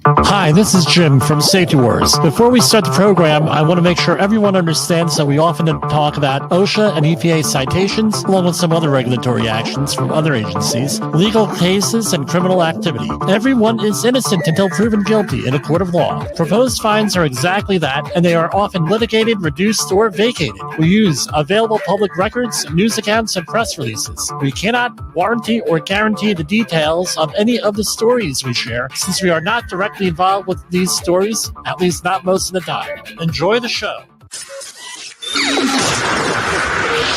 Hi, this is Jim from Safety Wars. Before we start the program, I want to make sure everyone understands that we often talk about OSHA and EPA citations, along with some other regulatory actions from other agencies, legal cases, and criminal activity. Everyone is innocent until proven guilty in a court of law. Proposed fines are exactly that, and they are often litigated, reduced, or vacated. We use available public records, news accounts, and press releases. We cannot warranty or guarantee the details of any of the stories we share, since we are not directly involved with these stories, at least not most of the time. Enjoy the show.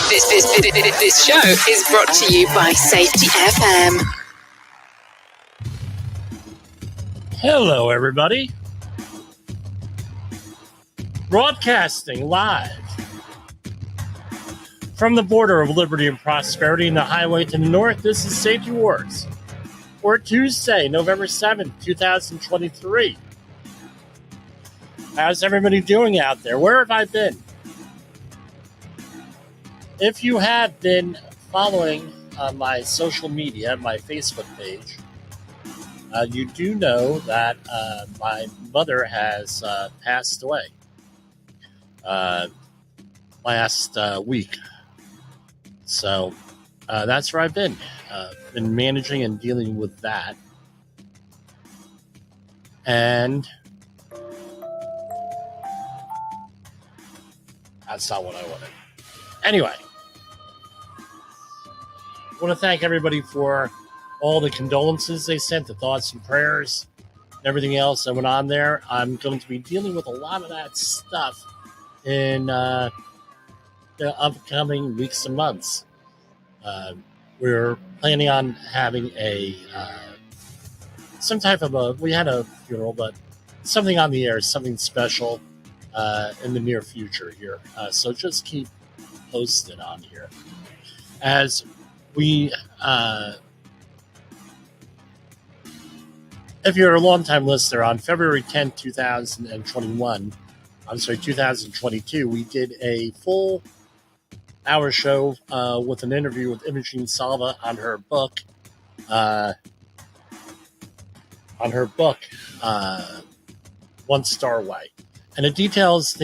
This show is brought to you by Safety FM. Hello, everybody. Broadcasting live from the border of liberty and prosperity and the highway to the north, this is Safety Wars. For Tuesday, November 7th, 2023. How's everybody doing out there? Where have I been? If you have been following my social media, my Facebook page, you do know that my mother has passed away last week. So that's where I've been managing and dealing with that. And that's not what I wanted. Anyway, I want to thank everybody for all the condolences they sent, the thoughts and prayers, and everything else that went on there. I'm going to be dealing with a lot of that stuff in the upcoming weeks and months. We're planning on having some type of we had a funeral, but something on the air, something special in the near future here. So just keep posted on here. As we, if you're a longtime listener, on February 10th, 2022, we did a full hour show with an interview with Imogene Salva on her book, One Star Way. And it details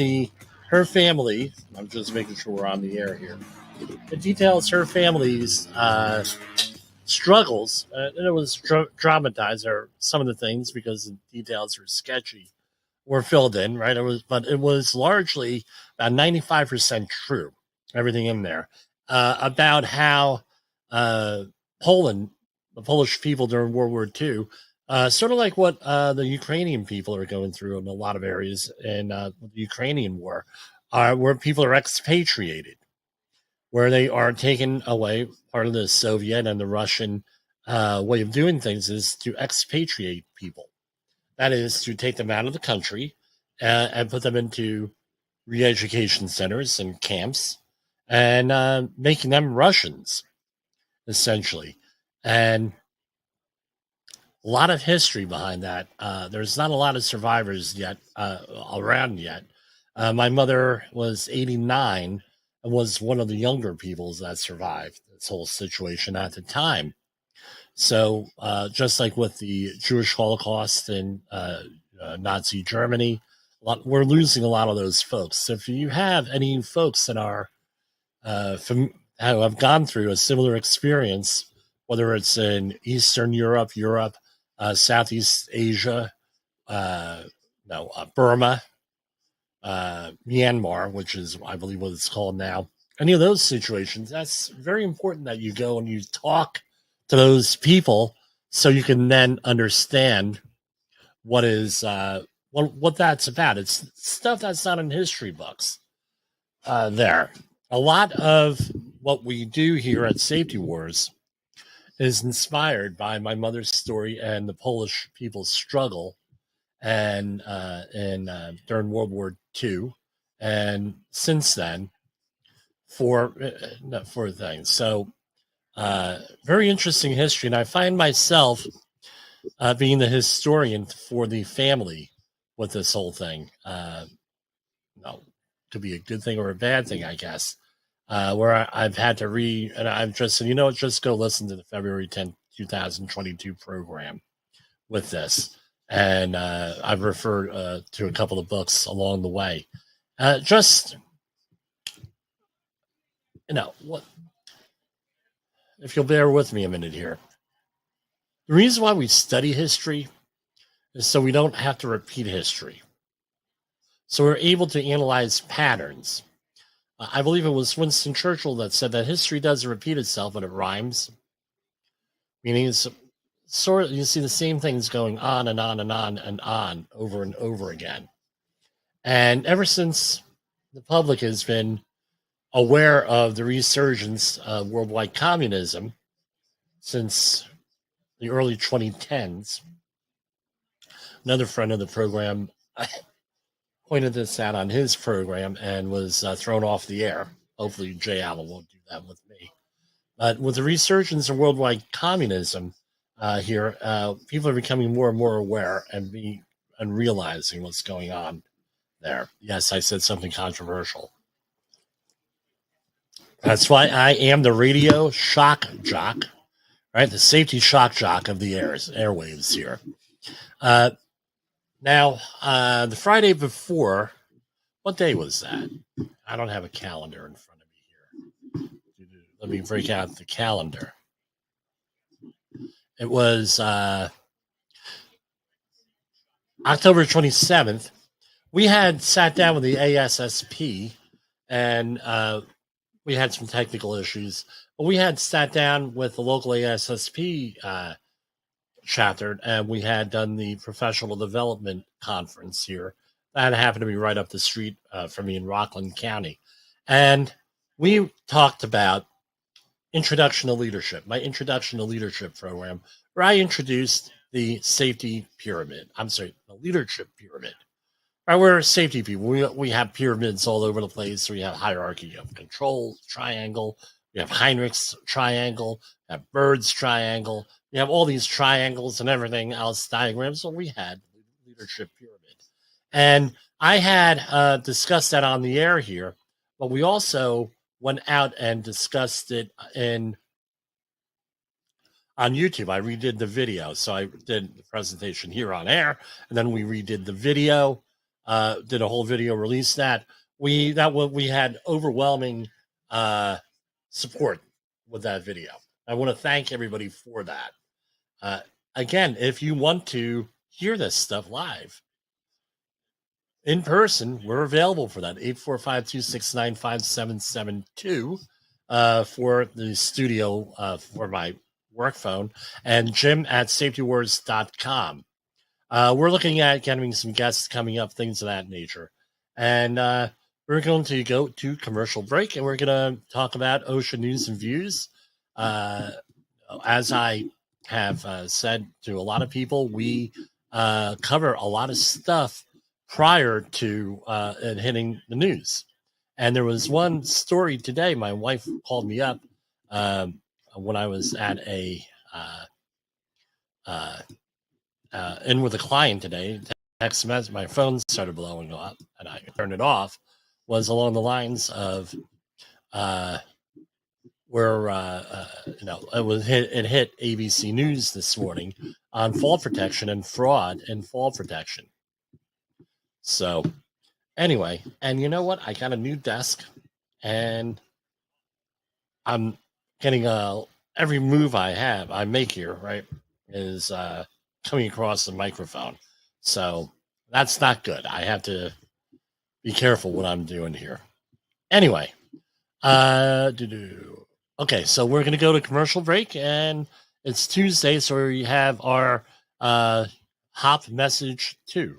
her family. I'm just making sure we're on the air here. It details her family's struggles. And it was dramatized, or some of the things, because the details are sketchy, were filled in, right? But it was largely about 95% true. Everything in there about how Poland, the Polish people during World War II, sort of like what the Ukrainian people are going through in a lot of areas in the Ukrainian war, are where people are expatriated, where they are taken away. Part of the Soviet and the Russian way of doing things is to expatriate people. That is to take them out of the country and put them into re-education centers and camps and making them Russians, essentially. And a lot of history behind that. There's not a lot of survivors yet around yet. My mother was 89 and was one of the younger peoples that survived this whole situation at the time. So just like with the Jewish Holocaust in Nazi Germany, we're losing a lot of those folks. So if you have any folks that are who have gone through a similar experience, whether it's in Eastern Europe, Southeast Asia, Burma, Myanmar, which is, I believe, what it's called now. Any of those situations, that's very important that you go and you talk to those people so you can then understand what is what that's about. It's stuff that's not in history books. There, a lot of what we do here at Safety Wars is inspired by my mother's story and the Polish people's struggle, and during World War II, and since then for things. So, very interesting history, and I find myself being the historian for the family with this whole thing. Could be a good thing or a bad thing, I guess. Where I've had to read, and I've just said, just go listen to the February 10th, 2022 program with this. And I've referred to a couple of books along the way. What? If you'll bear with me a minute here. The reason why we study history is so we don't have to repeat history. So we're able to analyze patterns. I believe it was Winston Churchill that said that history doesn't repeat itself, but it rhymes. Meaning it's sort of, you see the same things going on and on and on and on over and over again. And ever since the public has been aware of the resurgence of worldwide communism since the early 2010s, another friend of the program pointed this out on his program and was thrown off the air. Hopefully Jay Allen won't do that with me. But with the resurgence of worldwide communism here, people are becoming more and more aware and realizing what's going on there. Yes, I said something controversial. That's why I am the radio shock jock, right? The safety shock jock of the airwaves here. Now, the Friday before, what day was that? I don't have a calendar in front of me here. Let me break out the calendar. It was October 27th. We had sat down with the ASSP, and we had some technical issues, but we had sat down with the local ASSP chapter, and we had done the professional development conference here. That happened to be right up the street from me in Rockland County. And we talked about Introduction to Leadership, my Introduction to Leadership program, where I introduced the safety pyramid. The leadership pyramid. Right, we're safety people. We have pyramids all over the place. We have hierarchy of control, triangle. We have Heinrich's triangle. We have Bird's triangle. We have all these triangles and everything else diagrams. So we had leadership pyramid. And I had discussed that on the air here, but we also went out and discussed it on YouTube. I redid the video. So I did the presentation here on air, and then we redid the video, did a whole video, released that. We had overwhelming support with that video. I want to thank everybody for that. Again, if you want to hear this stuff live, in person, we're available for that. 845-269-5772 for the studio for my work phone, and Jim at safetywars.com. We're looking at getting some guests coming up, things of that nature. And we're we're going to go to commercial break, and we're going to talk about OSHA news and views. As I have said to a lot of people, we cover a lot of stuff prior to it hitting the news. And there was one story today. My wife called me up when I was at a in with a client today. Text message, my phone started blowing up, and I turned it off. Was along the lines of where it hit ABC News this morning on fall protection and fraud in fall protection. So anyway, and you know what? I got a new desk, and I'm getting every move I make here, right, is coming across the microphone. So that's not good. I have to be careful what I'm doing here. Anyway, okay, so we're going to go to commercial break, and it's Tuesday, so we have our hop message 2.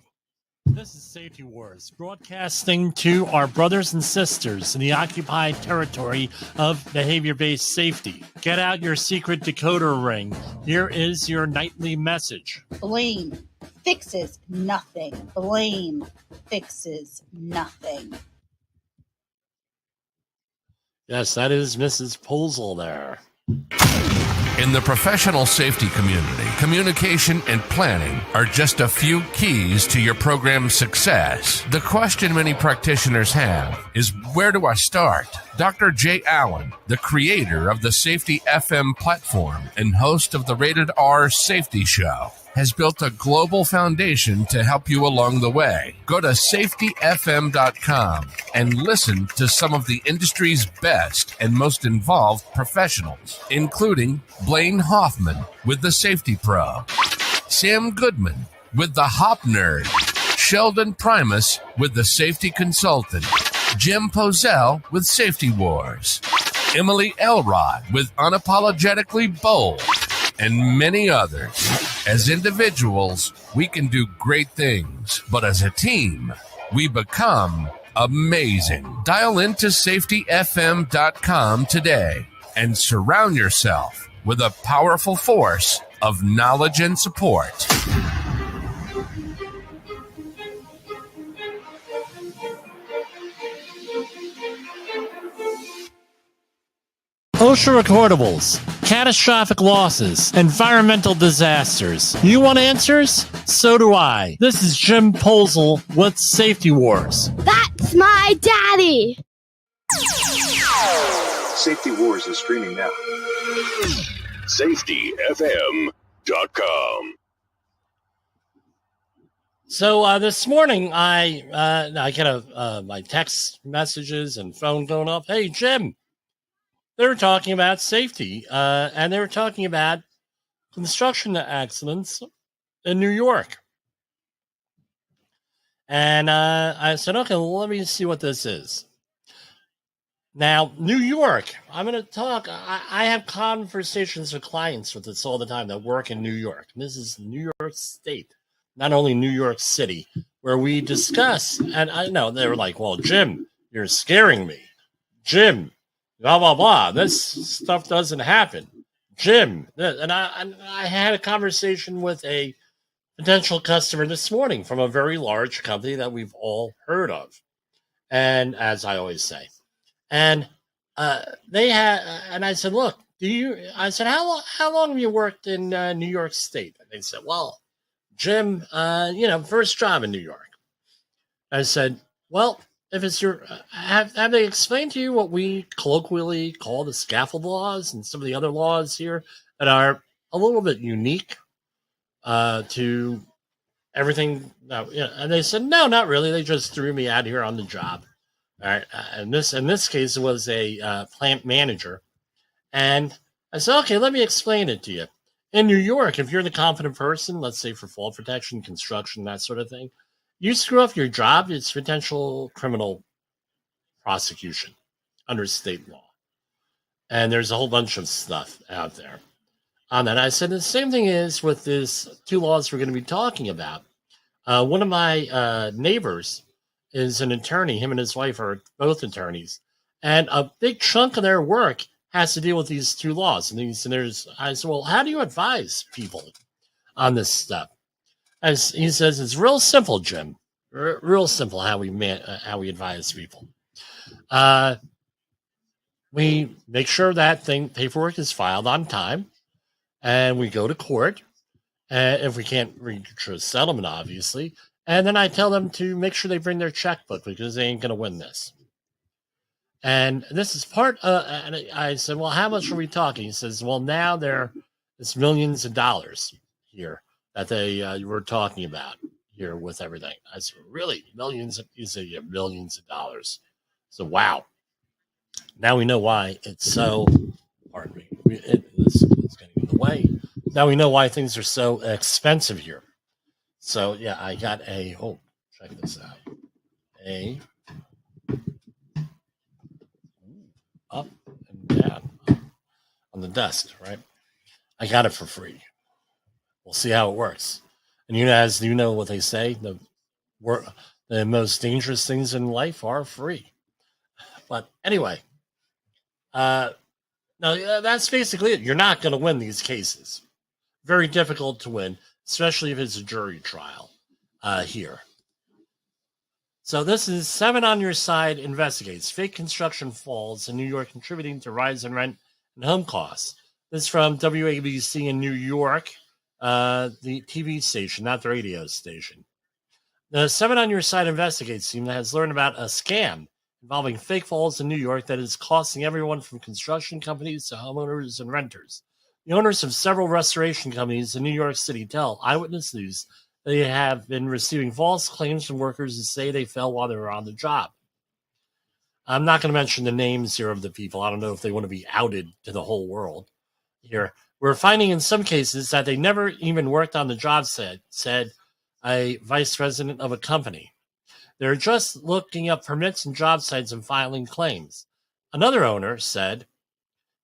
This is Safety Wars, broadcasting to our brothers and sisters in the occupied territory of behavior-based safety. Get out your secret decoder ring. Here is your nightly message. Blame fixes nothing. Blame fixes nothing. Yes, that is Mrs. Posel there. In the professional safety community, communication and planning are just a few keys to your program's success. The question many practitioners have is, where do I start? Dr. Jay Allen, the creator of the Safety FM platform and host of the Rated R Safety Show, has built a global foundation to help you along the way. Go to safetyfm.com and listen to some of the industry's best and most involved professionals, including Blaine Hoffman with the Safety Pro, Sam Goodman with the Hop Nerd, Sheldon Primus with the Safety Consultant, Jim Pozell with Safety Wars, Emily Elrod with Unapologetically Bold, and many others. As individuals, we can do great things, but as a team, we become amazing. Dial into safetyfm.com today and surround yourself with a powerful force of knowledge and support. OSHA recordables, catastrophic losses, environmental disasters. You want answers? So do I. This is Jim Posel with Safety Wars. That's my daddy! Safety Wars is streaming now. SafetyFM.com. So this morning, I get my text messages and phone going off. Hey, Jim. They were talking about safety, and they were talking about construction accidents in New York. And I said, okay, well, let me see what this is. Now, New York, I'm going to talk. I have conversations with clients with this all the time that work in New York. And this is New York State, not only New York City, where we discuss. And I know they were like, well, Jim, you're scaring me. Jim, blah, blah, blah. This stuff doesn't happen. Jim. And I had a conversation with a potential customer this morning from a very large company that we've all heard of. And as I always say, and they had, and I said, look, how long have you worked in New York State? And they said, well, Jim, first job in New York. I said, well, if it's your, have they explained to you what we colloquially call the scaffold laws and some of the other laws here that are a little bit unique to everything? And they said, no, not really. They just threw me out here on the job. All right. In this case, it was a plant manager. And I said, okay, let me explain it to you. In New York, if you're the competent person, let's say for fall protection, construction, that sort of thing, you screw up your job, it's potential criminal prosecution under state law. And there's a whole bunch of stuff out there on that. I said the same thing is with these two laws we're going to be talking about. One of my neighbors is an attorney. Him and his wife are both attorneys. And a big chunk of their work has to deal with these two laws. And I said, well, how do you advise people on this stuff? As he says, it's real simple, Jim. Real simple how we advise people. We make sure that paperwork is filed on time, and we go to court. If we can't reach a settlement, obviously. And then I tell them to make sure they bring their checkbook because they ain't going to win this. And this is and I said, well, how much are we talking? He says, well, now it's millions of dollars here that they were talking about here with everything. I said, really? Millions? He said, yeah, millions of dollars. So, wow. Now we know why it's so, pardon me, it's getting in the way. Now we know why things are so expensive here. So, yeah, I got check this out. Up and down on the desk, right? I got it for free. We'll see how it works. And as you know what they say, the most dangerous things in life are free. But anyway, no, that's basically it. You're not going to win these cases. Very difficult to win, especially if it's a jury trial here. So this is 7 on Your Side investigates fake construction falls in New York contributing to rise in rent and home costs. This is from WABC in New York, the TV station, not the radio station. The 7 on Your Side investigates team has learned about a scam involving fake falls in New York that is costing everyone from construction companies to homeowners and renters. The owners of several restoration companies in New York City tell Eyewitness News they have been receiving false claims from workers who say they fell while they were on the job. I'm not going to mention the names here of the people. I don't know if they want to be outed to the whole world here. We're finding in some cases that they never even worked on the job said a vice president of a company. They're just looking up permits and job sites and filing claims. Another owner said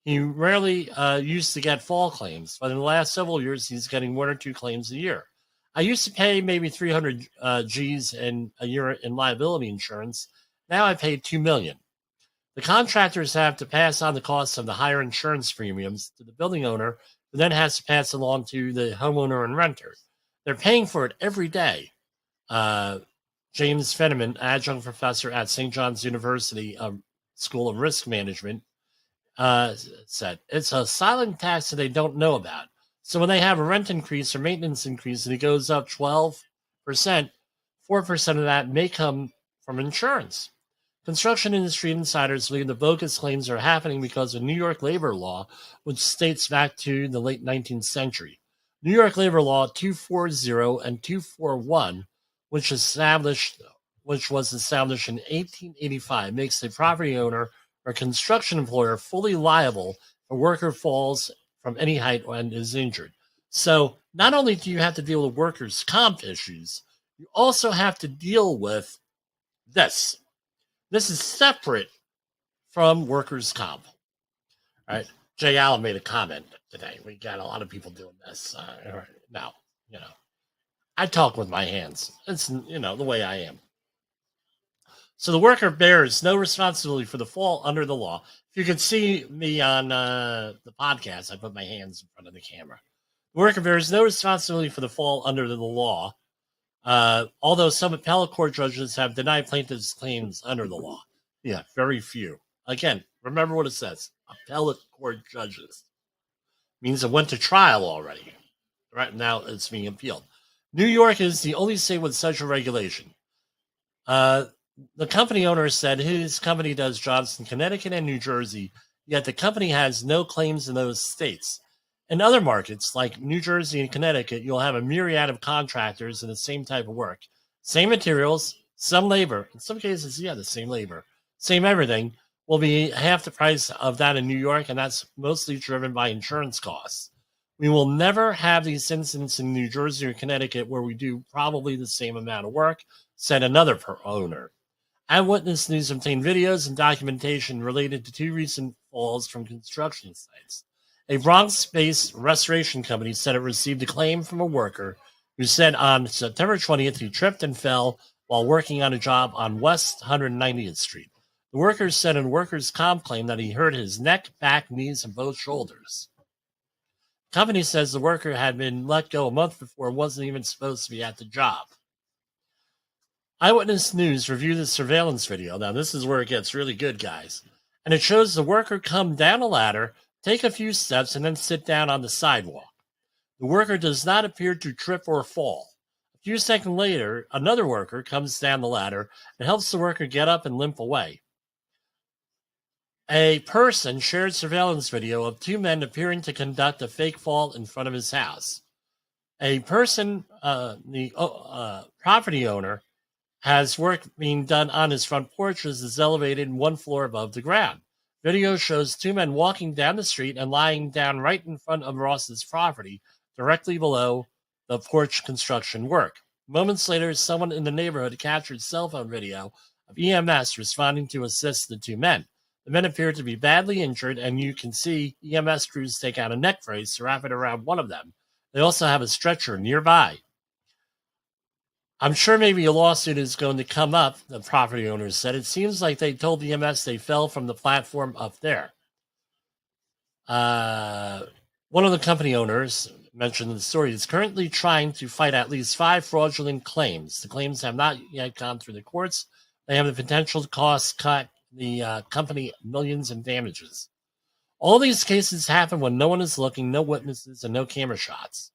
he rarely used to get fall claims, but in the last several years, he's getting 1 or 2 claims a year. I used to pay maybe 300 G's in a year in liability insurance. Now I pay $2 million. The contractors have to pass on the costs of the higher insurance premiums to the building owner, who then has to pass along to the homeowner and renter. They're paying for it every day. James Fenneman, adjunct professor at St. John's University School of Risk Management, said it's a silent tax that they don't know about. So when they have a rent increase or maintenance increase and it goes up 12%, 4% of that may come from insurance. Construction industry insiders believe the bogus claims are happening because of New York labor law, which dates back to the late 19th century. New York labor law 240 and 241, which was established in 1885, makes the property owner or construction employer fully liable if a worker falls from any height and is injured. So not only do you have to deal with workers' comp issues, you also have to deal with this. This is separate from workers' comp. All right. Jay Allen made a comment today. We got a lot of people doing this. Now, I talk with my hands. It's, the way I am. So the worker bears no responsibility for the fall under the law. If you can see me on the podcast, I put my hands in front of the camera. The worker bears no responsibility for the fall under the law, although some appellate court judges have denied plaintiffs' claims under the law. Yeah, very few. Again, remember what it says. Appellate court judges. Means it went to trial already. Right now it's being appealed. New York is the only state with such a regulation. The company owner said his company does jobs in Connecticut and New Jersey, yet the company has no claims in those states. In other markets, like New Jersey and Connecticut, you'll have a myriad of contractors in the same type of work. Same materials, some labor. In some cases, the same labor. Same everything will be half the price of that in New York, and that's mostly driven by insurance costs. We will never have these incidents in New Jersey or Connecticut where we do probably the same amount of work, said another owner. Eyewitness News obtained videos and documentation related to 2 recent falls from construction sites. A Bronx-based restoration company said it received a claim from a worker who said on September 20th he tripped and fell while working on a job on West 190th Street. The worker said in workers' comp claim that he hurt his neck, back, knees, and both shoulders. The company says the worker had been let go a month before and wasn't even supposed to be at the job. Eyewitness News reviewed the surveillance video. Now, this is where it gets really good, guys. And it shows the worker come down a ladder, take a few steps, and then sit down on the sidewalk. The worker does not appear to trip or fall. A few seconds later, another worker comes down the ladder and helps the worker get up and limp away. A person shared surveillance video of two men appearing to conduct a fake fall in front of his house. A person, the property owner, has work being done on his front porch as is elevated 1 floor above the ground. Video shows two men walking down the street and lying down right in front of Ross's property, directly below the porch construction work. Moments later, someone in the neighborhood captured cell phone video of EMS responding to assist the two men. The men appear to be badly injured, and you can see EMS crews take out a neck brace to wrap it around one of them. They also have a stretcher nearby. I'm sure maybe a lawsuit is going to come up, the property owners said. It seems like they told EMS they fell from the platform up there. One of the company owners mentioned in the story is currently trying to fight at least 5 fraudulent claims. The claims have not yet gone through the courts. They have the potential to cost the company millions in damages. All these cases happen when no one is looking, no witnesses, and no camera shots.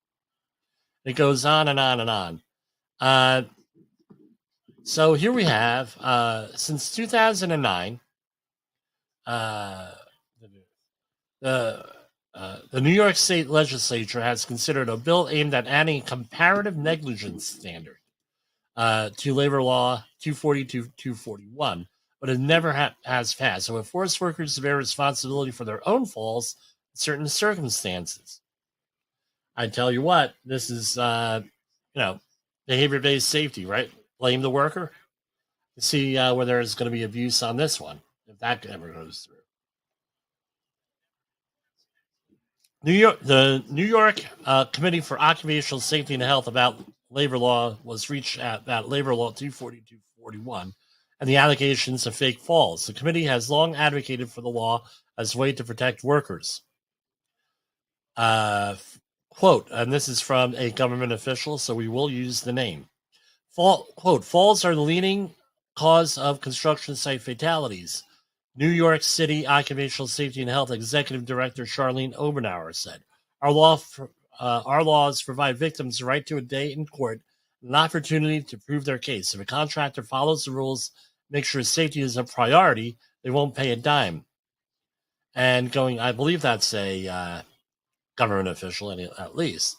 It goes on and on and on. So here we have, since 2009, the New York State Legislature has considered a bill aimed at adding a comparative negligence standard to Labor Law 240-241, but it never has passed. So it forced workers to bear responsibility for their own falls in certain circumstances. I tell you what, this is, behavior-based safety, right? Blame the worker. See where there's going to be abuse on this one, if that ever goes through. The New York Committee for Occupational Safety and Health about labor law was reached at Labor Law 240-241 and the allegations of fake falls. The committee has long advocated for the law as a way to protect workers. Quote, and this is from a government official, so we will use the name. Quote, falls are the leading cause of construction site fatalities. New York City Occupational Safety and Health Executive Director Charlene Oberauer said, our laws provide victims the right to a day in court and an opportunity to prove their case. If a contractor follows the rules, make sure safety is a priority, they won't pay a dime. And I believe that's a government official, at least.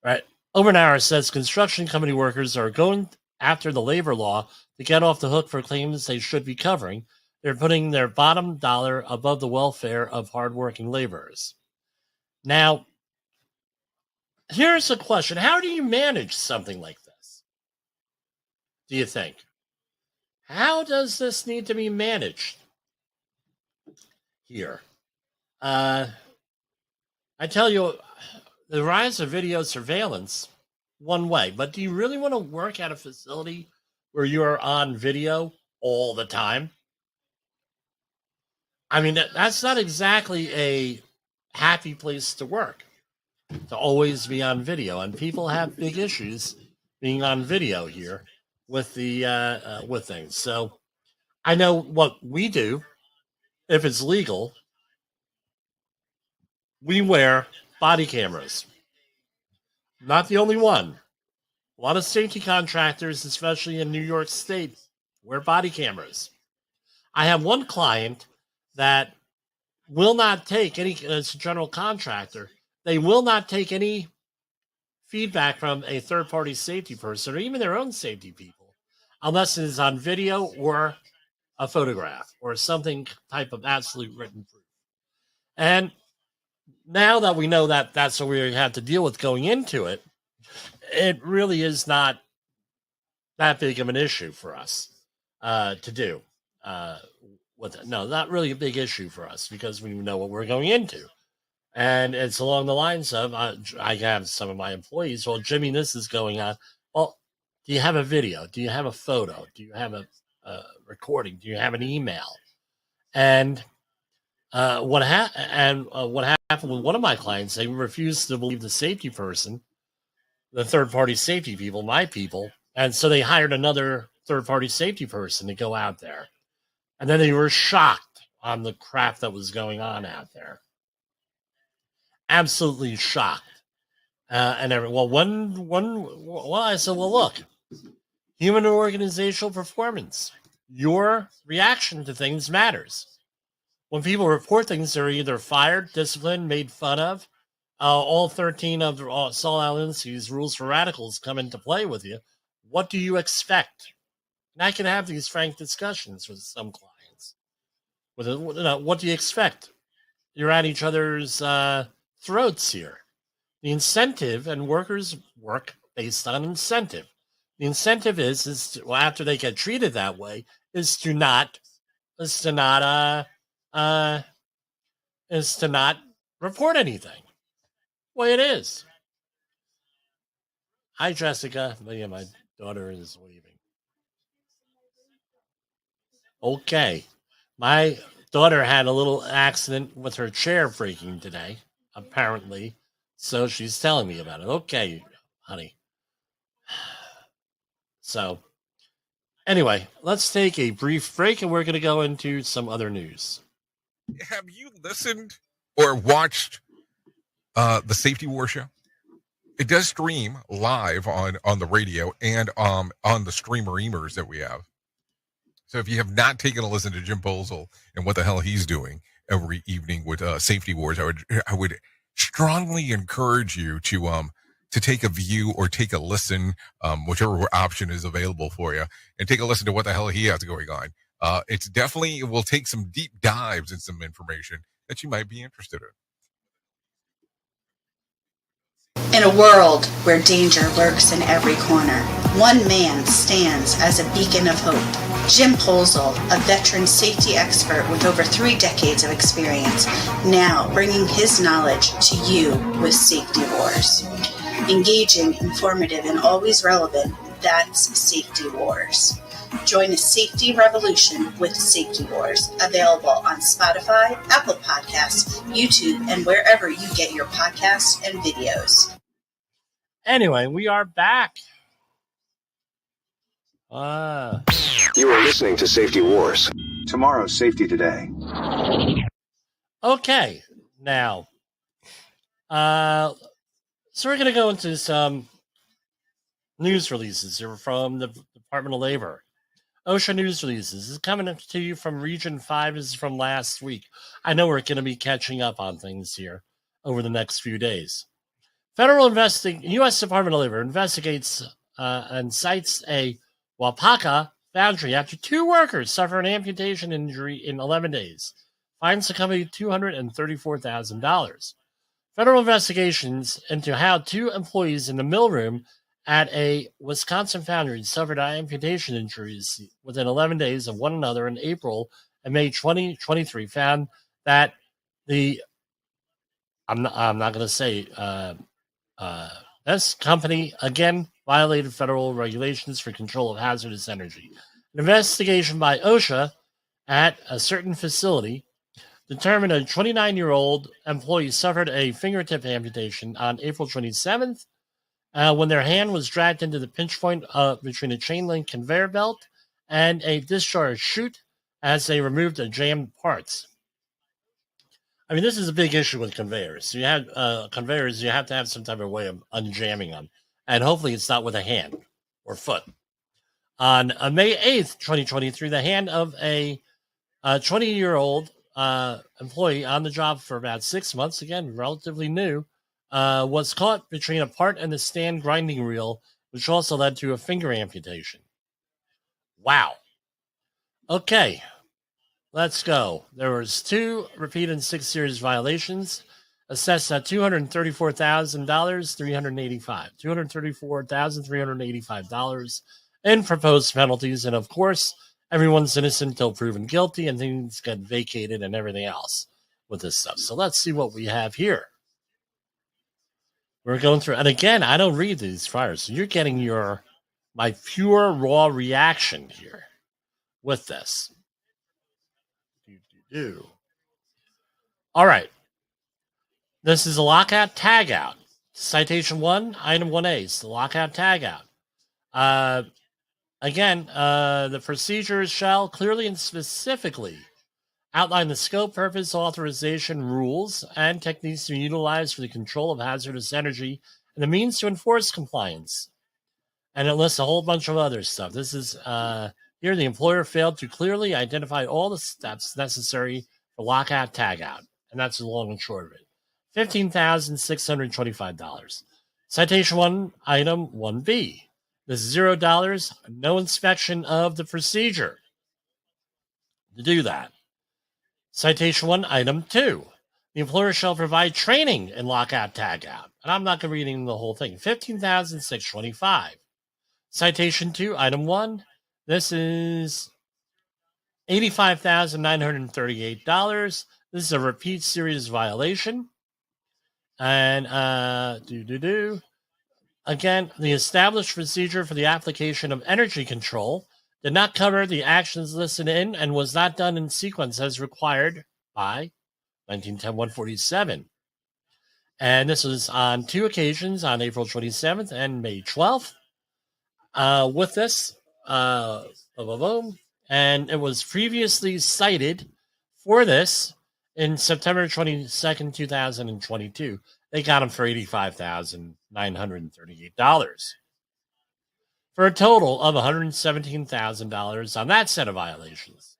Right? Oberauer says construction company workers are going after the labor law to get off the hook for claims they should be covering. They're putting their bottom dollar above the welfare of hardworking laborers. Now, here's a question. How do you manage something like this? Do you think? How does this need to be managed here? I tell you, the rise of video surveillance, one way. But do you really want to work at a facility where you are on video all the time? I mean, that's not exactly a happy place to work, to always be on video. And people have big issues being on video here with the with things. So I know what we do, if it's legal, we wear body cameras. Not the only one. A lot of safety contractors, especially in New York State, wear body cameras. I have one client that will not take any, as a general contractor, they will not take any feedback from a third-party safety person or even their own safety people unless it is on video or a photograph or something type of absolute written proof. And now that we know that that's what we have to deal with going into it, it really is not that big of an issue for us to do. No, not really a big issue for us because we know what we're going into. And it's along the lines of, I have some of my employees, well, Jimmy, this is going on. Well, Do you have a video? Do you have a photo? Do you have a recording? Do you have an email? And what happened with one of my clients? They refused to believe the safety person, the third-party safety people, my people, and so they hired another third-party safety person to go out there, and then they were shocked on the crap that was going on out there. Absolutely shocked. I said, well, look, human and organizational performance. Your reaction to things matters. When people report things, they're either fired, disciplined, made fun of. All 13 of Saul Alinsky's rules for radicals come into play with you. What do you expect? And I can have these frank discussions with some clients. What do you expect? You're at each other's throats here. The incentive, and workers work based on incentive. The incentive is after they get treated that way, is to not report anything. Way it is. Hi, Jessica. Yeah, my daughter is leaving. Okay. My daughter had a little accident with her chair breaking today, apparently. So she's telling me about it. Okay, honey. So, anyway, let's take a brief break and we're going to go into some other news. Have you listened or watched the Safety War Show? It does stream live on the radio and on the streamer-emers that we have. So if you have not taken a listen to Jim Posel and what the hell he's doing every evening with Safety Wars, I would strongly encourage you to take a view or take a listen, whichever option is available for you, and take a listen to what the hell he has going on. It will take some deep dives in some information that you might be interested in. In a world where danger lurks in every corner, one man stands as a beacon of hope. Jim Posel, a veteran safety expert with over 3 decades of experience, now bringing his knowledge to you with Safety Wars. Engaging, informative, and always relevant, that's Safety Wars. Join a safety revolution with Safety Wars, available on Spotify, Apple Podcasts, YouTube, and wherever you get your podcasts and videos. Anyway, we are back. You are listening to Safety Wars. Tomorrow's Safety Today. Okay, now, so we're going to go into some news releases here from the Department of Labor. OSHA news releases. This is coming up to you from Region 5. This is from last week. I know we're going to be catching up on things here over the next few days. U.S. Department of Labor investigates and cites a Wapaka foundry after 2 workers suffer an amputation injury in 11 days. Fines the company $234,000. Federal investigations into how 2 employees in the mill room at a Wisconsin foundry suffered amputation injuries within 11 days of one another in April and May 2023 found that I'm not going to say this company again violated federal regulations for control of hazardous energy. An investigation by OSHA at a certain facility determined a 29-year-old employee suffered a fingertip amputation on April 27th when their hand was dragged into the pinch point between a chain link conveyor belt and a discharge chute as they removed the jammed parts. I mean, this is a big issue with conveyors. You have conveyors, you have to have some type of way of unjamming them. And hopefully it's not with a hand or foot. On May 8th, 2023, the hand of a 20-year-old employee on the job for about 6 months, again, relatively new, was caught between a part and the stand grinding reel, which also led to a finger amputation. Wow. Okay. Let's go. There was 2 repeat and 6 serious violations, assessed at $234,385 in proposed penalties. And of course, everyone's innocent until proven guilty, and things get vacated and everything else with this stuff. So let's see what we have here. We're going through, and again, I don't read these flyers, so you're getting your my pure raw reaction here with this. All right. This is a lockout tagout. Citation 1, item 1A is the lockout tagout. Again, the procedures shall clearly and specifically outline the scope, purpose, authorization, rules, and techniques to be utilized for the control of hazardous energy and the means to enforce compliance. And it lists a whole bunch of other stuff. This is here the employer failed to clearly identify all the steps necessary for lockout tagout. And that's the long and short of it. $15,625. Citation 1, item 1B. This is $0, no inspection of the procedure to do that. Citation 1, item 2. The employer shall provide training in lockout tagout. And I'm not going to read the whole thing. $15,625. Citation 2, item 1. This is $85,938. This is a repeat series violation. And again, the established procedure for the application of energy control did not cover the actions listed in and was not done in sequence as required by 1910-147. And this was on 2 occasions, on April 27th and May 12th. With this, and it was previously cited for this in September 22nd, 2022. They got him for $85,938 for a total of $117,000 on that set of violations.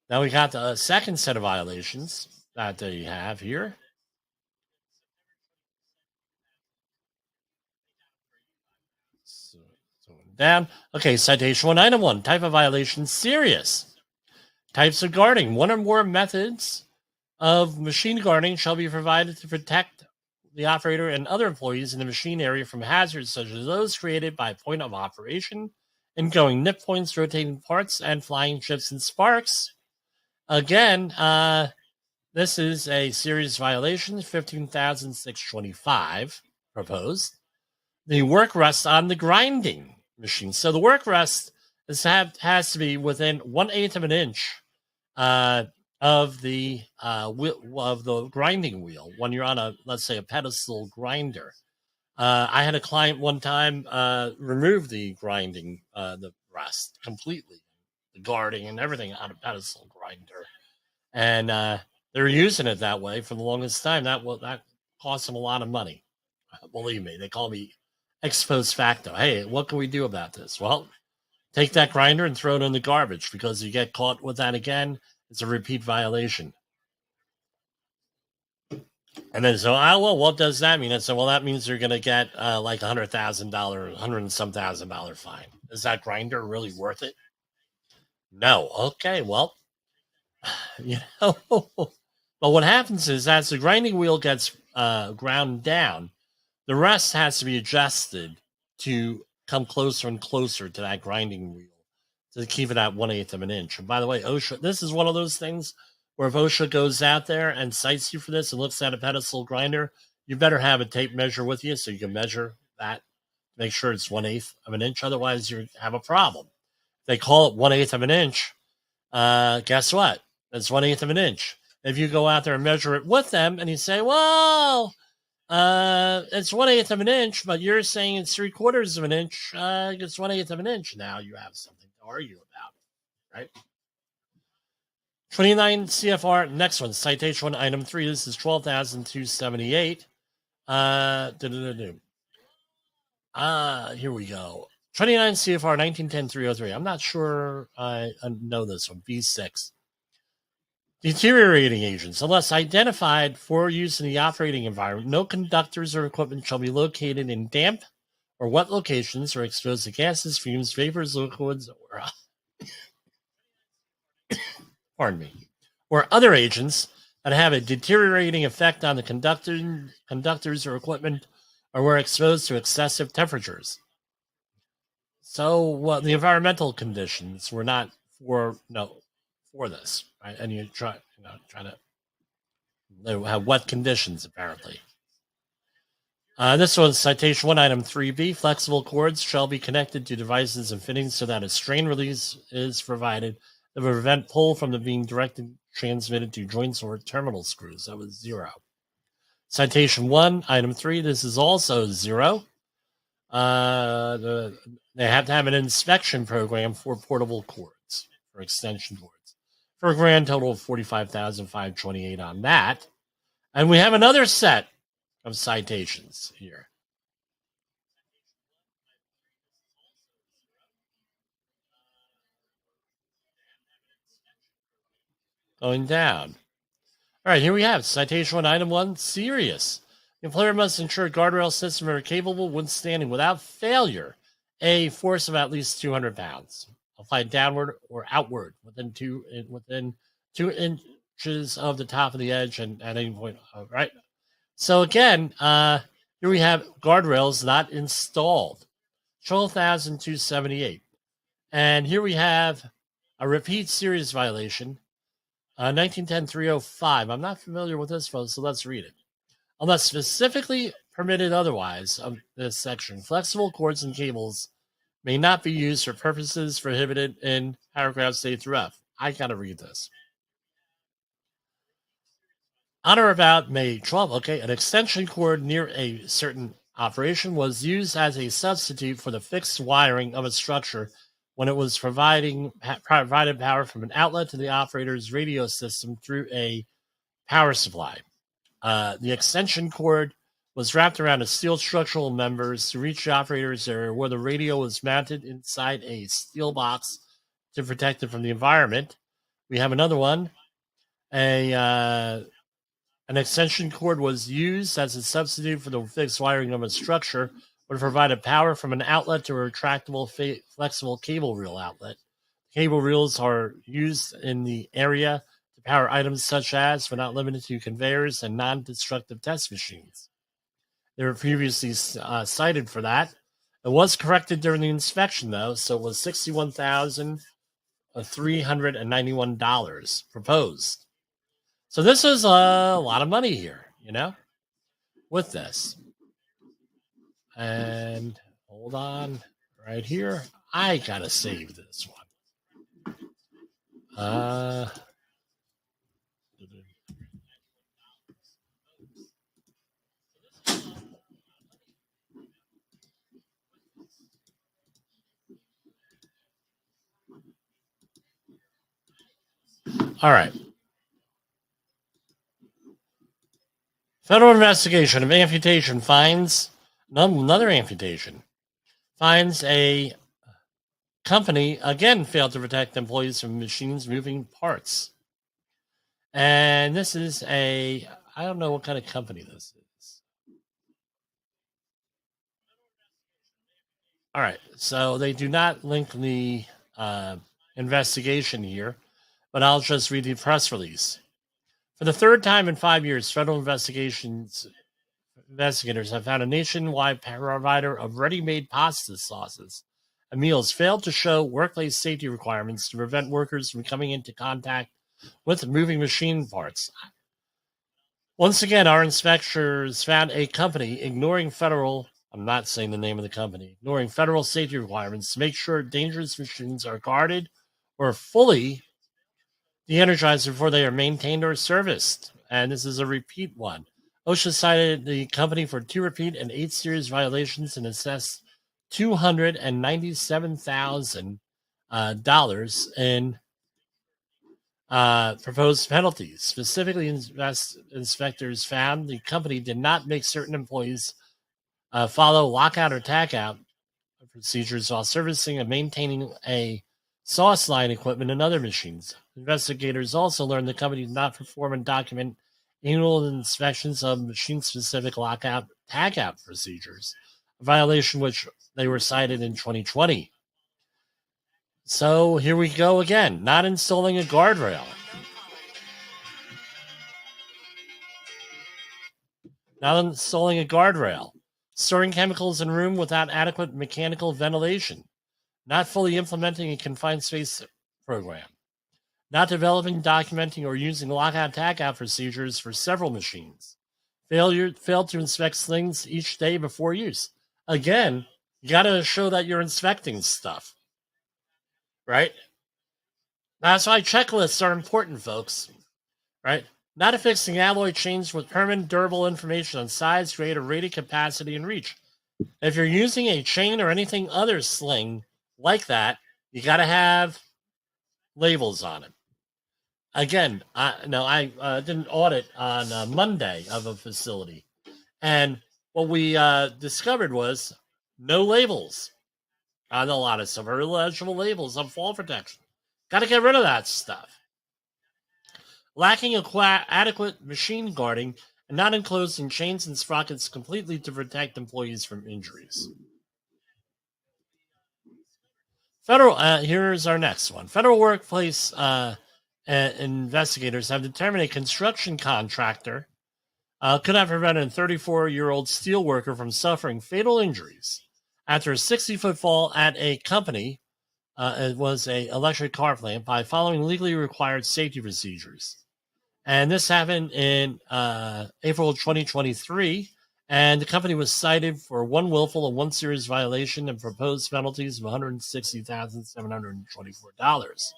Now we got the second set of violations that they have here. Down. Okay, citation 1, item 1, type of violation, serious. Types of guarding, 1 or more methods of machine guarding shall be provided to protect the operator and other employees in the machine area from hazards such as those created by point of operation, ingoing nip points, rotating parts, and flying chips and sparks. Again, this is a serious violation, $15,625 proposed. The work rest on the grinding machine. So the work rest has to be within 1/8 of an inch of the grinding wheel when you're on let's say a pedestal grinder. I had a client one time remove the grinding, the rest completely, the guarding and everything on a pedestal grinder, and they were using it that way for the longest time. That cost them a lot of money. Believe me, they call me ex post facto. Hey, what can we do about this? Well, take that grinder and throw it in the garbage, because you get caught with that again, it's a repeat violation. And then so, well, what does that mean? I said, well, that means you're going to get like $100,000, $100 and some $1,000 fine. Is that grinder really worth it? No. Okay, well, but what happens is, as the grinding wheel gets ground down, the rest has to be adjusted to come closer and closer to that grinding wheel to keep it at 1/8 of an inch. And by the way, OSHA, this is one of those things where if OSHA goes out there and cites you for this and looks at a pedestal grinder, you better have a tape measure with you so you can measure that, make sure it's 1/8 of an inch. Otherwise, you have a problem. If they call it 1/8 of an inch, guess what? It's 1/8 of an inch. If you go out there and measure it with them and you say, well, it's 1/8 of an inch, but you're saying it's 3/4 of an inch, it's 1/8 of an inch. Now you have something to argue about, right? 29 CFR, next one, citation 1, item 3. This is 12,278. Here we go. 29 CFR 1910-303. I'm not sure I know this one. B6. Deteriorating agents. Unless identified for use in the operating environment, no conductors or equipment shall be located in damp or wet locations or exposed to gases, fumes, vapors, liquids, or or other agents that have a deteriorating effect on the conductors or equipment, or were exposed to excessive temperatures. So the environmental conditions were not for this, right? And you try to have wet conditions, apparently. This one's citation 1, item 3B. Flexible cords shall be connected to devices and fittings so that a strain release is provided that will prevent pull from the being directed transmitted to joints or terminal screws. That was 0. Citation 1, item 3. This is also 0. They have to have an inspection program for portable cords, for extension cords, for a grand total of $45,528 on that. And we have another set of citations here. Going down. All right, here we have citation 1, item 1, serious. The employer must ensure guardrail systems are capable of withstanding without failure a force of at least 200 pounds, applied downward or outward within 2 inches of the top of the edge and at any point. All right. So again, here we have guardrails not installed, 12,278. And here we have a repeat serious violation, 1910-305. I'm not familiar with this one, so let's read it. Unless specifically permitted otherwise of this section, flexible cords and cables may not be used for purposes prohibited in paragraphs A through F. I gotta read this. On or about May 12, okay, an extension cord near a certain operation was used as a substitute for the fixed wiring of a structure when it was provided power from an outlet to the operator's radio system through a power supply. The extension cord was wrapped around a steel structural members to reach the operator's area where the radio was mounted inside a steel box to protect it from the environment. We have another one. An extension cord was used as a substitute for the fixed wiring of a structure, but provided power from an outlet to a retractable, flexible cable reel outlet. Cable reels are used in the area to power items such as, but not limited to, conveyors and non-destructive test machines. They were previously cited for that. It was corrected during the inspection, though, so it was $61,391 proposed. So this was a lot of money here, with this. And hold on right here. I gotta save this one. All right. Federal investigation of amputation finds another amputation. Finds a company, again, failed to protect employees from machines moving parts. And this is I don't know what kind of company this is. All right. So they do not link the investigation here, but I'll just read the press release. For the third time in 5 years, federal investigators have found a nationwide provider of ready-made pasta sauces and meals failed to show workplace safety requirements to prevent workers from coming into contact with moving machine parts. Once again, our inspectors found a company ignoring federal, I'm not saying the name of the company, ignoring federal safety requirements to make sure dangerous machines are guarded or fully de-energized before they are maintained or serviced. And this is a repeat one. OSHA cited the company for 2 repeat and 8 serious violations and assessed $297,000 in proposed penalties. Specifically, inspectors found the company did not make certain employees follow lockout or tagout procedures while servicing and maintaining a sauce line equipment and other machines. Investigators also learned the company did not perform and document annual inspections of machine-specific lockout tagout procedures, a violation which they were cited in 2020. So here we go again, not installing a guardrail. Not installing a guardrail. Storing chemicals in room without adequate mechanical ventilation. Not fully implementing a confined space program. Not developing, documenting, or using lockout tagout procedures for several machines. Failed to inspect slings each day before use. Again, you got to show that you're inspecting stuff, right? That's why checklists are important, folks, right? Not affixing alloy chains with permanent durable information on size, grade, or rated capacity and reach. If you're using a chain or anything other sling like that, you got to have labels on it. Again, I did an audit on Monday of a facility, and what we discovered was no labels on a lot of stuff, or illegible labels on fall protection. Got to get rid of that stuff. Lacking adequate machine guarding and not enclosed in chains and sprockets completely to protect employees from injuries. Here's our next one. Federal workplace investigators have determined a construction contractor could have prevented a 34-year-old steel worker from suffering fatal injuries after a 60-foot fall at a company. It was an electric car plant by following legally required safety procedures. And this happened in April 2023. And the company was cited for one willful and one serious violation and proposed penalties of $160,724.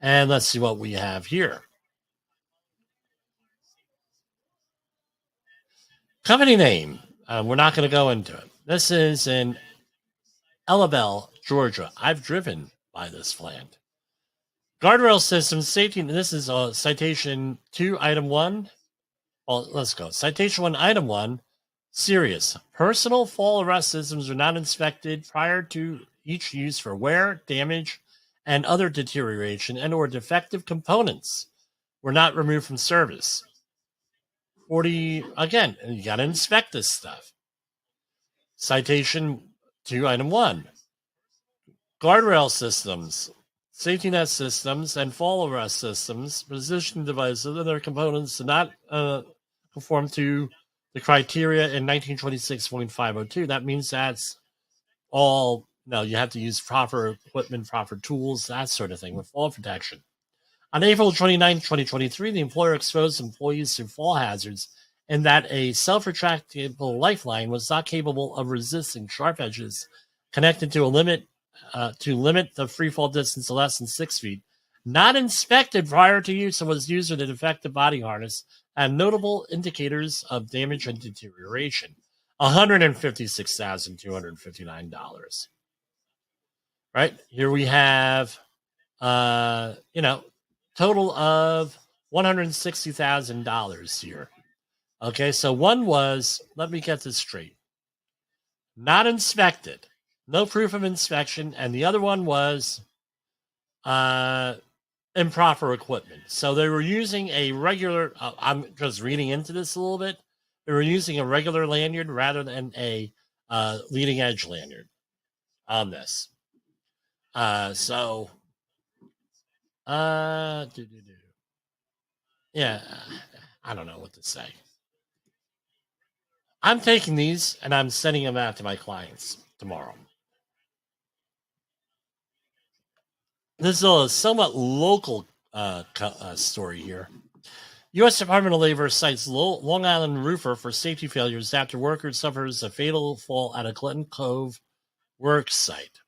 And let's see what we have here. Company name. We're not going to go into it. This is in Elabelle, Georgia. I've driven by this plant. Guardrail system safety. This is citation 2, item 1. Well, let's go. Citation 1, item 1. Serious. Personal fall arrest systems are not inspected prior to each use for wear, damage, and other deterioration and or defective components were not removed from service. 40, again, you got to inspect this stuff. Citation 2, item 1. Guardrail systems, safety net systems, and fall arrest systems, positioning devices, and other components do not conform to the criteria in 1926.502. That means that's all, you have to use proper equipment, proper tools, that sort of thing with fall protection. On April 29, 2023, the employer exposed employees to fall hazards in that a self-retractable lifeline was not capable of resisting sharp edges connected to limit the free fall distance to less than 6 feet, not inspected prior to use, and was used with a defective body harness, and notable indicators of damage and deterioration. $156,259. Right here we have, total of $160,000 here. Okay, so one was, let me get this straight, not inspected, no proof of inspection, and the other one was improper equipment. So they were using a regular, I'm just reading into this a little bit, they were using a regular lanyard rather than a leading edge lanyard on this. Yeah, I don't know what to say. I'm taking these and I'm sending them out to my clients tomorrow. This is a somewhat local story here. U.S. Department of Labor cites Long Island roofer for safety failures after worker suffers a fatal fall at a Clinton Cove work site.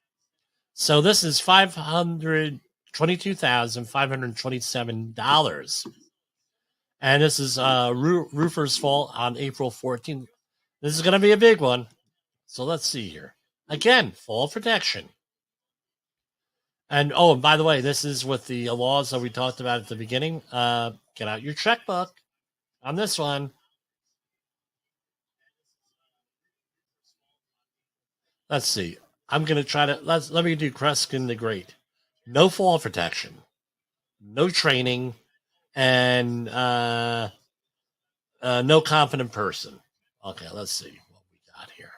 So this is $522,527. And this is roofer's fall on April 14th. This is going to be a big one. So let's see here. Again, fall protection. And by the way, this is with the laws that we talked about at the beginning. Get out your checkbook on this one. Let's see. I'm going to try to, let me do Kreskin the Great. No fall protection, no training, and no confident person. Okay, let's see what we got here.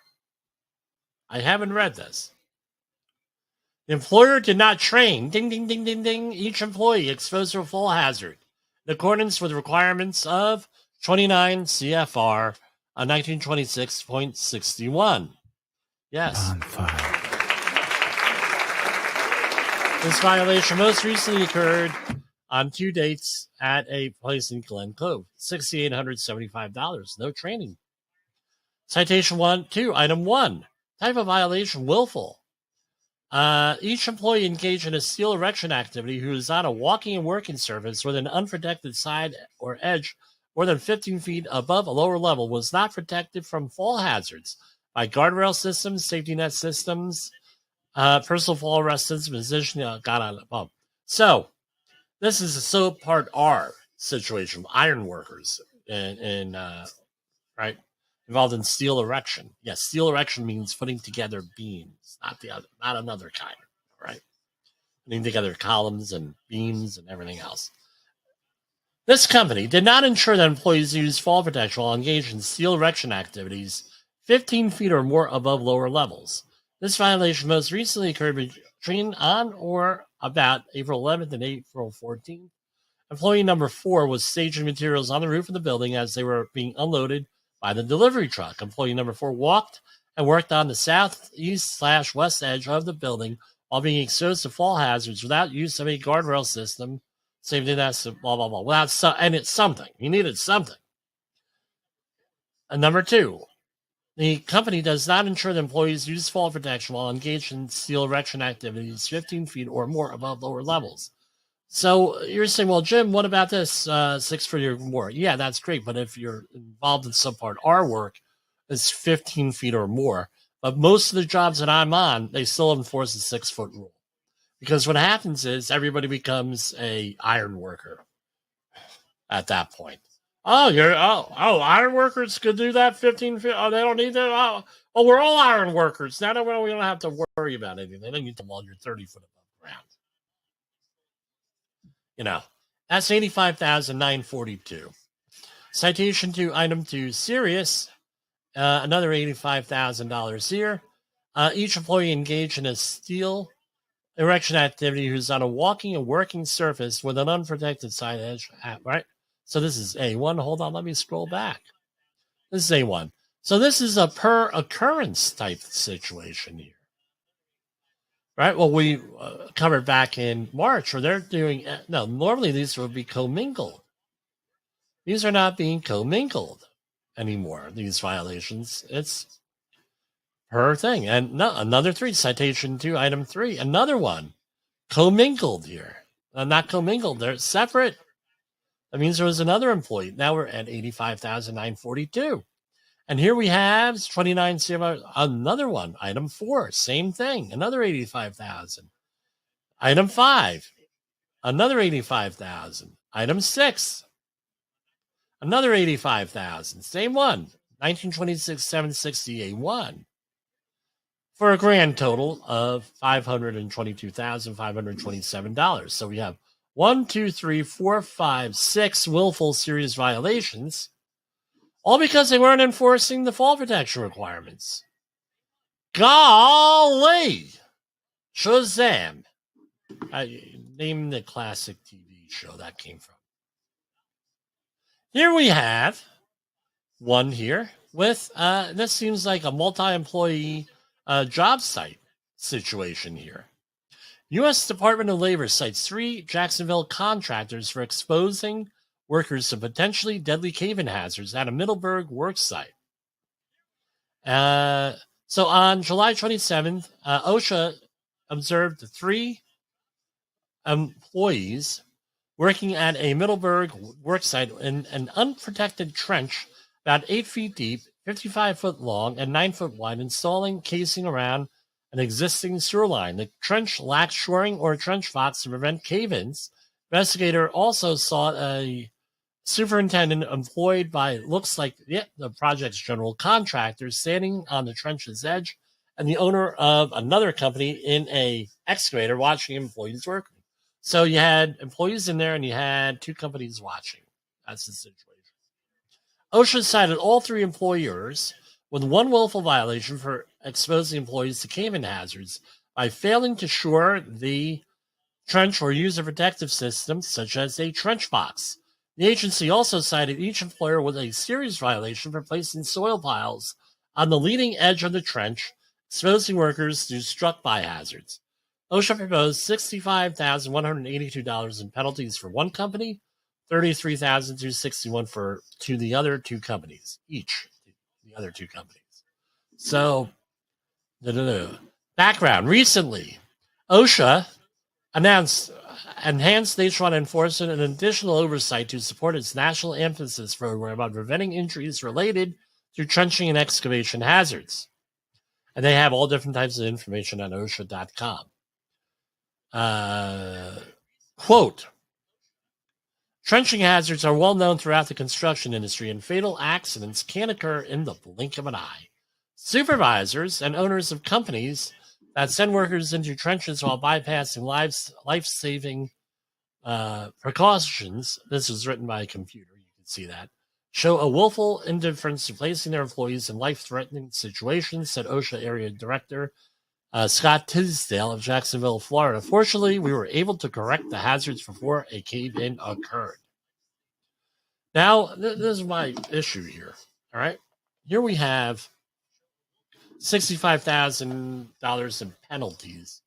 I haven't read this. The employer did not train, ding, ding, ding, ding, ding, each employee exposed to a fall hazard in accordance with requirements of 29 CFR 1926.61. Yes. On fire. This violation most recently occurred on 2 dates at a place in Glen Cove. $6,875. No training. Citation 2, item 1. Type of violation, willful. Each employee engaged in a steel erection activity who is on a walking and working surface with an unprotected side or edge more than 15 feet above a lower level was not protected from fall hazards by guardrail systems, safety net systems, personal fall arrest systems, position got on a bump. So this is a subpart R situation. Iron workers right involved in steel erection. Yes, steel erection means putting together beams, not another kind. Right, putting together columns and beams and everything else. This company did not ensure that employees use fall protection while engaged in steel erection activities 15 feet or more above lower levels. This violation most recently occurred between on or about April 11th and April 14th. Employee number 4 was staging materials on the roof of the building as they were being unloaded by the delivery truck. Employee number 4 walked and worked on the southeast/west edge of the building while being exposed to fall hazards without use of a guardrail system. Safety nets, blah, blah, blah. And it's something. You needed something. And number 2, the company does not ensure that employees use fall protection while engaged in steel erection activities 15 feet or more above lower levels. So you're saying, well, Jim, what about this 6 foot or more? Yeah, that's great. But if you're involved in subpart R work, it's 15 feet or more. But most of the jobs that I'm on, they still enforce the 6 foot rule. Because what happens is everybody becomes a iron worker at that point. Iron workers could do that 15 feet. Oh, they don't need that. Oh, we're all iron workers. Now we don't have to worry about anything. They don't need to while you're 30 foot above ground. That's $85,942. Citation 2, item 2, serious. Another $85,000 here. Each employee engaged in a steel erection activity who's on a walking and working surface with an unprotected side edge, right? So this is A1. Hold on, let me scroll back. This is A1. So this is a per occurrence type situation here. Right? Well, we covered back in March where they're doing, normally these would be commingled. These are not being commingled anymore, these violations. It's per thing. And another 3, citation 2, item 3, another one, commingled here. Not commingled, they're separate. That means there was another employee. Now we're at $85,942. And here we have 29, another one, item 4, same thing, another $85,000. Item 5, another $85,000. Item 6, another $85,000. Same one, 1926 760 A1. For a grand total of $522,527. So we have 1, 2, 3, 4, 5, 6 willful serious violations, all because they weren't enforcing the fall protection requirements. Golly! Shazam! Name the classic TV show that came from. Here we have one here with, this seems like a multi-employee job site situation here. U.S. Department of Labor cites 3 Jacksonville contractors for exposing workers to potentially deadly cave-in hazards at a Middleburg work site. So on July 27th, OSHA observed 3 employees working at a Middleburg work site in an unprotected trench about 8 feet deep, 55 foot long, and 9 foot wide, installing casing around an existing sewer line. The trench lacked shoring or trench box to prevent cave-ins. Investigator also saw a superintendent employed by, looks like, the project's general contractor standing on the trench's edge, and the owner of another company in a excavator watching employees working. So you had employees in there and you had 2 companies watching. That's the situation. OSHA cited all 3 employers with 1 willful violation for exposing employees to cave-in hazards by failing to shore the trench or use a protective system such as a trench box. The agency also cited each employer with a serious violation for placing soil piles on the leading edge of the trench, exposing workers to struck-by hazards. OSHA proposed $65,182 in penalties for one company, $33,261 for the other two companies, each. The other two companies. So, background. Recently, OSHA announced enhanced nationwide enforcement and additional oversight to support its national emphasis program on preventing injuries related to trenching and excavation hazards. And they have all different types of information on OSHA.com. Quote, trenching hazards are well known throughout the construction industry, and fatal accidents can occur in the blink of an eye. Supervisors and owners of companies that send workers into trenches while bypassing life-saving precautions, this was written by a computer, you can see that, show a willful indifference to placing their employees in life-threatening situations, said OSHA Area Director Scott Tisdale of Jacksonville, Florida. Fortunately, we were able to correct the hazards before a cave-in occurred. Now, this is my issue here. All right. Here we have $65,000 in penalties.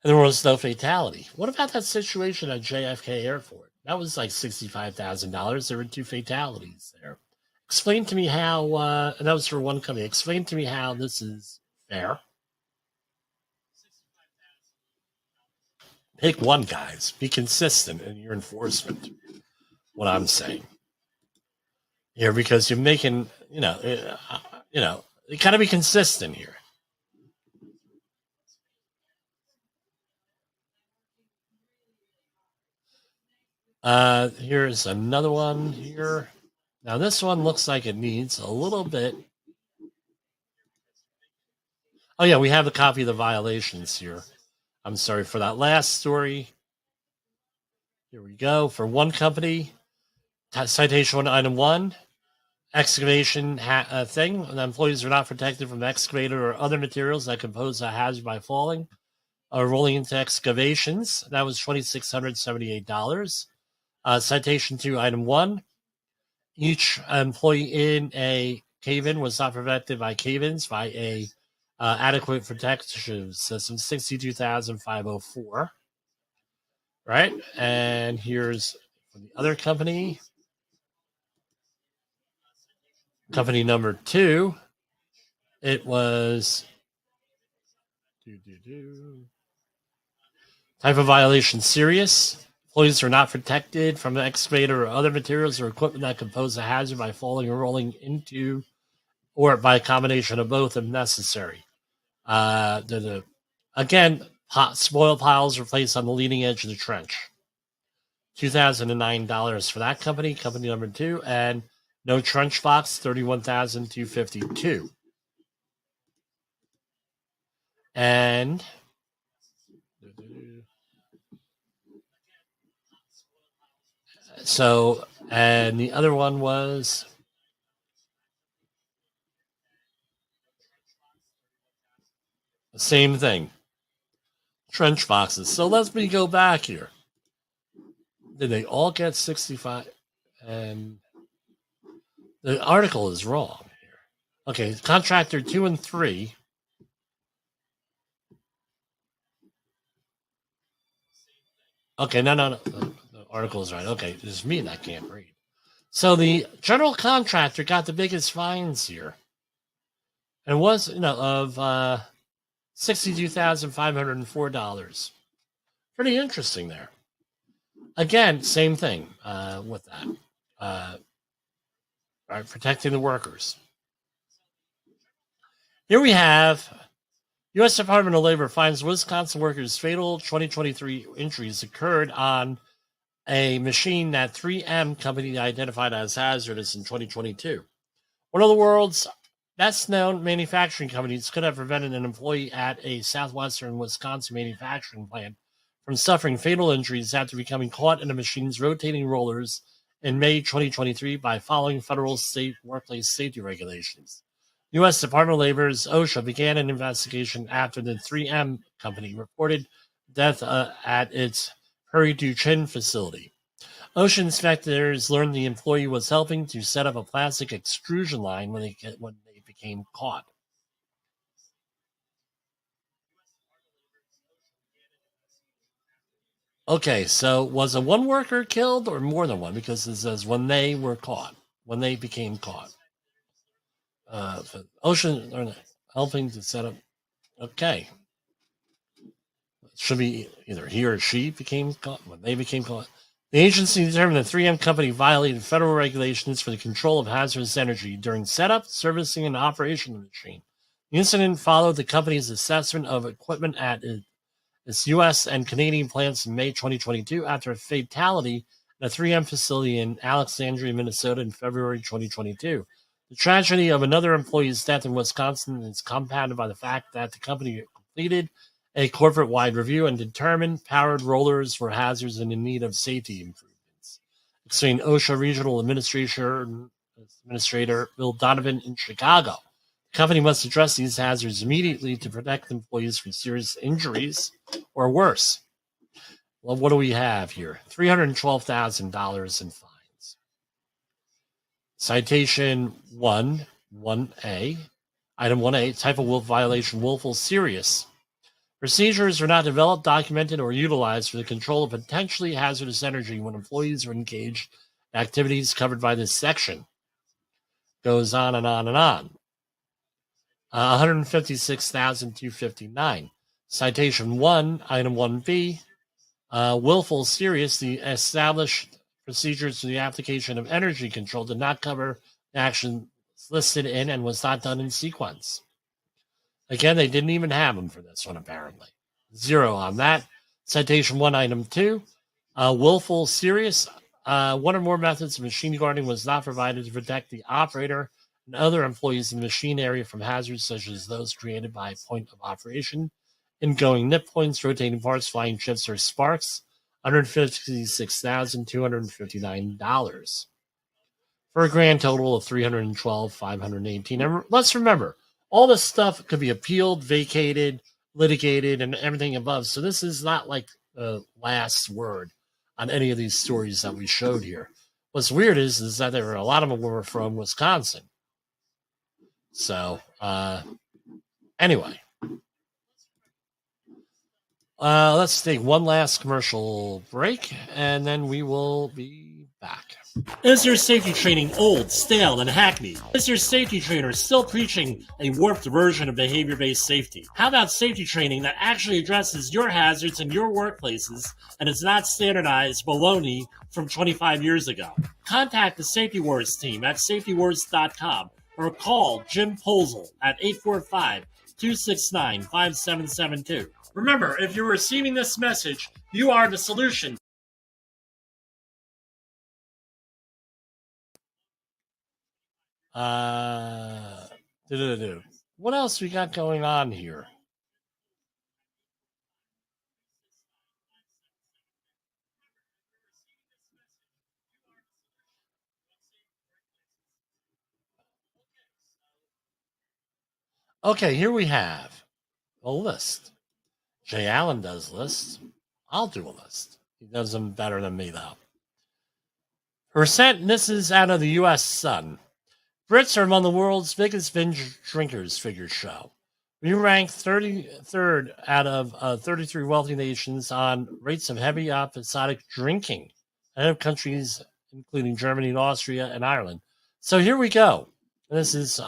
And there was no fatality. What about that situation at JFK Airport? That was like $65,000. There were 2 fatalities there. Explain to me how, and that was for one company. Explain to me how this is fair. Pick one, guys. Be consistent in your enforcement. What I'm saying here, because you're making, you got to be consistent here. Here's another one here. Now this one looks like it needs a little bit. Oh yeah, we have a copy of the violations here. I'm sorry for that last story. Here we go. For one company, citation 1, item 1, excavation thing. The employees are not protected from the excavator or other materials that can pose a hazard by falling or rolling into excavations. That was $2,678. Citation 2, item 1. Each employee in a cave-in was not protected by cave-ins by a adequate protection system, $62,504. Right? And here's from the other company. Company number 2. It was type of violation serious. Employees are not protected from the excavator or other materials or equipment that can pose a hazard by falling or rolling into, or by a combination of both if necessary. Again, spoil piles were placed on the leading edge of the trench. $2,009 for that company, company number 2, and no trench box, $31,252. And so, and the other one was the same thing. Trench boxes. So let me go back here. Did they all get 65? And the article is wrong here. Okay, contractor 2 and 3. Okay, no. The article is right. Okay, it's me that can't read. So the general contractor got the biggest fines here. And it was, of $62,504. Pretty interesting there. Again, same thing with that. Right, protecting the workers. Here we have U.S. Department of Labor finds Wisconsin workers fatal 2023 injuries occurred on a machine that 3M company identified as hazardous in 2022. One of the world's best-known manufacturing companies could have prevented an employee at a southwestern Wisconsin manufacturing plant from suffering fatal injuries after becoming caught in the machine's rotating rollers in May 2023 by following federal state workplace safety regulations. U.S. Department of Labor's OSHA began an investigation after the 3M company reported death at its Prairie du Chien facility. OSHA inspectors learned the employee was helping to set up a plastic extrusion line when they became caught. Okay, so was a one worker killed or more than one? Because it says when they were caught, when they became caught. Ocean or helping to set up. Okay, it should be either he or she became caught when they became caught. The agency determined the 3M company violated federal regulations for the control of hazardous energy during setup, servicing, and operation of the machine. The incident followed the company's assessment of equipment at its U.S. and Canadian plants in May 2022 after a fatality at a 3M facility in Alexandria, Minnesota in February 2022. The tragedy of another employee's death in Wisconsin is compounded by the fact that the company completed a corporate-wide review and determined powered rollers were hazards and in need of safety improvements. Explained OSHA Regional Administrator Bill Donovan in Chicago. The company must address these hazards immediately to protect employees from serious injuries or worse. Well, what do we have here? $312,000 in fines. Citation 1A. Item 1A, type of wolf violation, willful, serious. Procedures are not developed, documented, or utilized for the control of potentially hazardous energy when employees are engaged in activities covered by this section. Goes on and on and on. 156,259. Citation 1, item 1B. Willful, serious, the established procedures for the application of energy control did not cover the actions listed in and was not done in sequence. Again, they didn't even have them for this one, apparently. 0 on that. Citation 1, item 2. Willful, serious. One or more methods of machine guarding was not provided to protect the operator and other employees in the machine area from hazards such as those created by point of operation, ingoing nip points, rotating parts, flying chips, or sparks. $156,259 for a grand total of $312,518. And let's remember, all this stuff could be appealed, vacated, litigated, and everything above. So this is not like the last word on any of these stories that we showed here. What's weird is that there were a lot of them were from Wisconsin. So anyway, let's take one last commercial break, and then we will be back. Is your safety training old, stale, and hackneyed? Is your safety trainer still preaching a warped version of behavior-based safety? How about safety training that actually addresses your hazards in your workplaces and is not standardized baloney from 25 years ago? Contact the Safety Wars team at safetywars.com or call Jim Posel at 845-269-5772. Remember, if you're receiving this message, you are the solution. What else we got going on here? Okay, here we have a list. Jay Allen does lists. I'll do a list. He does them better than me, though. Percent misses out of the U.S. Sun. Brits are among the world's biggest binge drinkers, figures show. We rank 33rd out of 33 wealthy nations on rates of heavy episodic drinking, ahead of countries including Germany and Austria and Ireland. So here we go. This is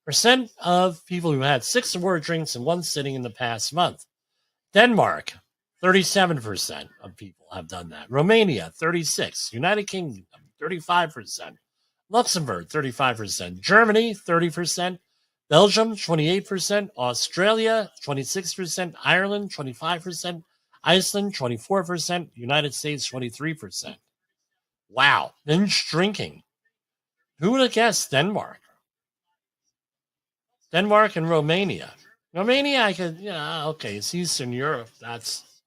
percent of people who had 6 or more drinks in one sitting in the past month. Denmark, 37% of people have done that. Romania, 36%. United Kingdom, 35%. Luxembourg, 35%. Germany, 30%. Belgium, 28%. Australia, 26%. Ireland, 25%. Iceland, 24%. United States, 23%. Wow. Binge drinking. Who would have guessed Denmark? Denmark and Romania. Romania, I could, okay, it's Eastern Europe. That's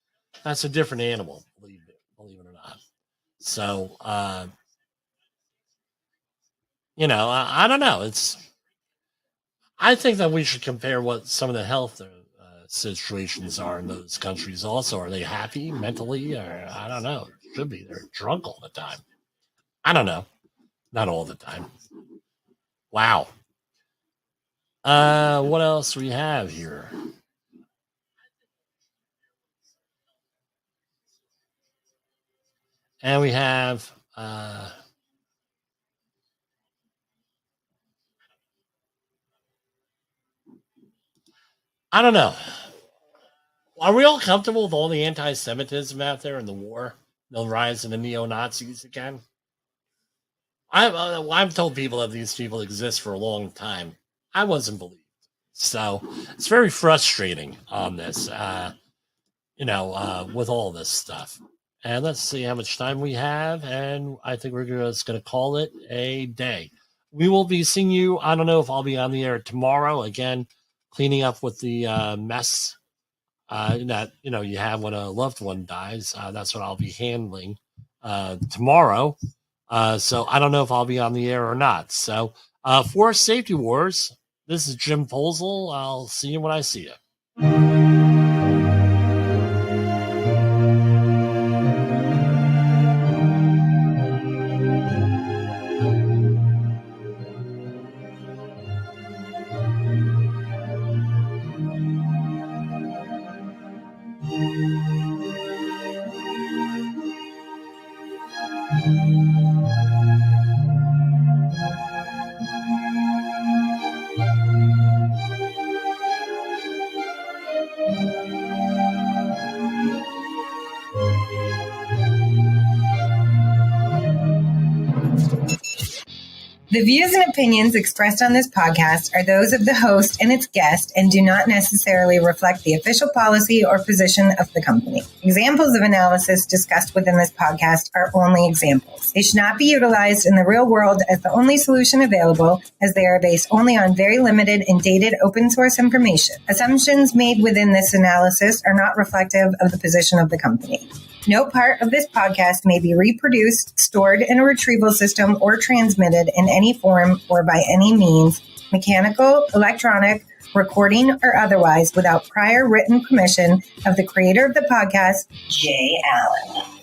a different animal, believe it or not. So, I don't know. I think that we should compare what some of the health situations are in those countries also. Are they happy mentally? Or I don't know. It should be. They're drunk all the time. I don't know. Not all the time. Wow. What else we have here? And we have I don't know. Are we all comfortable with all the anti-Semitism out there in the war? The rise of the neo-Nazis again? I've told people that these people exist for a long time. I wasn't believed. So it's very frustrating on this, with all this stuff. And let's see how much time we have. And I think we're just going to call it a day. We will be seeing you. I don't know if I'll be on the air tomorrow. Again, cleaning up with the mess that, you have when a loved one dies. That's what I'll be handling tomorrow. So I don't know if I'll be on the air or not. So for Safety Wars, this is Jim Posel. I'll see you when I see you. The views and opinions expressed on this podcast are those of the host and its guest and do not necessarily reflect the official policy or position of the company. Examples of analysis discussed within this podcast are only examples. They should not be utilized in the real world as the only solution available, as they are based only on very limited and dated open source information. Assumptions made within this analysis are not reflective of the position of the company. No part of this podcast may be reproduced, stored in a retrieval system, or transmitted in any form or by any means, mechanical, electronic, recording, or otherwise, without prior written permission of the creator of the podcast, Jay Allen.